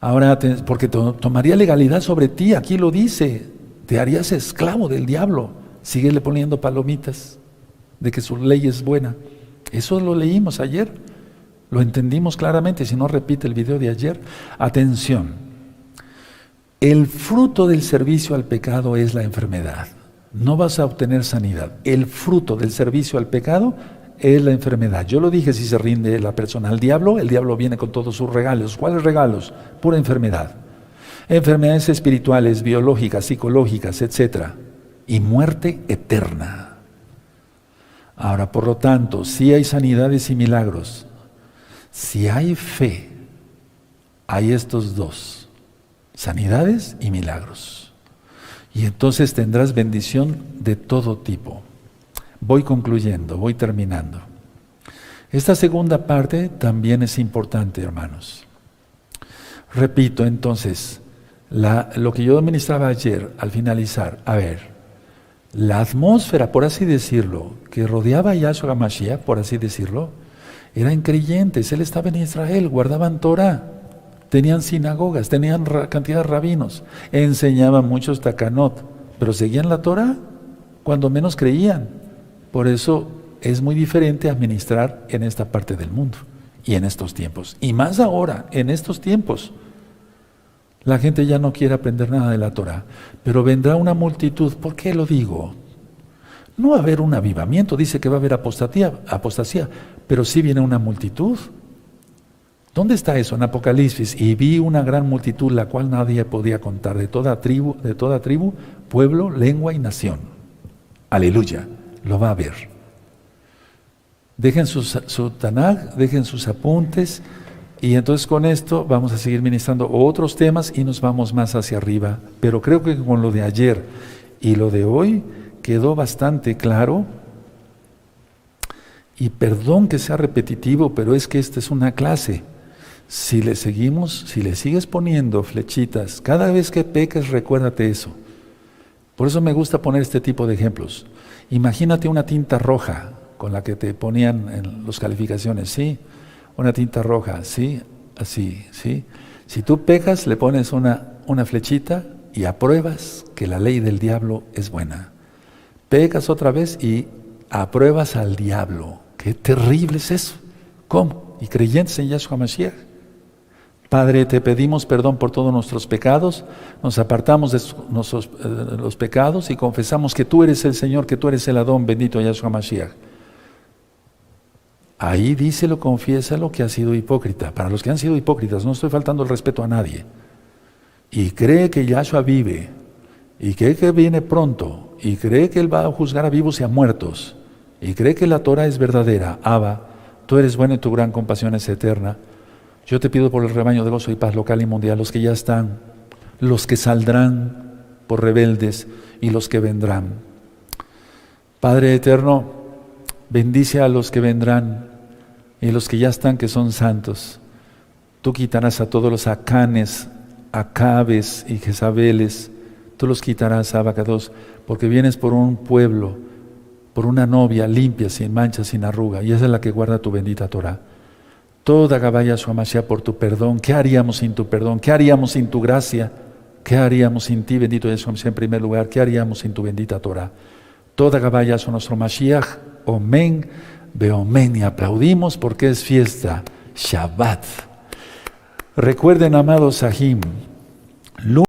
Speaker 1: Ahora, porque tomaría legalidad sobre ti, aquí lo dice, te harías esclavo del diablo. Síguele poniendo palomitas de que su ley es buena. Eso lo leímos ayer, lo entendimos claramente, si no repite el video de ayer. Atención, el fruto del servicio al pecado es la enfermedad. No vas a obtener sanidad. El fruto del servicio al pecado es la enfermedad. Yo lo dije, si se rinde la persona al diablo, el diablo viene con todos sus regalos. ¿Cuáles regalos? Pura enfermedad. Enfermedades espirituales, biológicas, psicológicas, etc. Y muerte eterna. Ahora, por lo tanto, si hay sanidades y milagros, si hay fe, hay estos dos, sanidades y milagros. Y entonces tendrás bendición de todo tipo. Voy concluyendo, voy terminando. Esta segunda parte también es importante, hermanos. Repito, entonces, lo que yo ministraba ayer al finalizar, a ver, la atmósfera, por así decirlo, que rodeaba a Yahshua Mashiach, por así decirlo, eran creyentes. Él estaba en Israel, guardaban Torah, tenían sinagogas, tenían cantidad de rabinos, enseñaban muchos takanot, pero seguían la Torah, cuando menos creían. Por eso es muy diferente administrar en esta parte del mundo y en estos tiempos. Y más ahora, en estos tiempos, la gente ya no quiere aprender nada de la Torah, pero vendrá una multitud. ¿Por qué lo digo? No va a haber un avivamiento, dice que va a haber apostasía, pero sí viene una multitud. ¿Dónde está eso? En Apocalipsis. Y vi una gran multitud, la cual nadie podía contar, de toda tribu, pueblo, lengua y nación. Aleluya, lo va a ver. Dejen su Tanaj, dejen sus apuntes, y entonces con esto vamos a seguir ministrando otros temas y nos vamos más hacia arriba. Pero creo que con lo de ayer y lo de hoy quedó bastante claro. Y perdón que sea repetitivo, pero es que esta es una clase. Si le sigues poniendo flechitas, cada vez que peques, recuérdate eso. Por eso me gusta poner este tipo de ejemplos. Imagínate una tinta roja con la que te ponían en las calificaciones, ¿sí? Una tinta roja, ¿sí? Así, ¿sí? Si tú pecas, le pones una flechita y apruebas que la ley del diablo es buena. Pecas otra vez y apruebas al diablo. ¡Qué terrible es eso! ¿Cómo? Y creyentes en Yahshua Mashiach. Padre, te pedimos perdón por todos nuestros pecados, nos apartamos de los pecados y confesamos que tú eres el Señor, que tú eres el Adón, bendito Yahshua Mashiach. Ahí díselo, confiésalo que has sido hipócrita. Para los que han sido hipócritas, no estoy faltando el respeto a nadie. Y cree que Yahshua vive, y cree que viene pronto, y cree que Él va a juzgar a vivos y a muertos, y cree que la Torah es verdadera. Abba, tú eres bueno y tu gran compasión es eterna. Yo te pido por el rebaño de gozo y paz local y mundial, los que ya están, los que saldrán por rebeldes y los que vendrán. Padre eterno, bendice a los que vendrán y los que ya están, que son santos. Tú quitarás a todos los Acanes, Acabes y Jezabeles. Tú los quitarás, Abacados, porque vienes por un pueblo, por una novia limpia, sin mancha, sin arruga, y esa es la que guarda tu bendita Torah. Toda Gabaya Suamashiach por tu perdón. ¿Qué haríamos sin tu perdón? ¿Qué haríamos sin tu gracia? ¿Qué haríamos sin ti, bendito Yahshua en primer lugar? ¿Qué haríamos sin tu bendita Torah? Toda Gabaya son nuestro Mashiach. Omen, beomen. Y aplaudimos porque es fiesta. Shabbat. Recuerden, amados Sahim,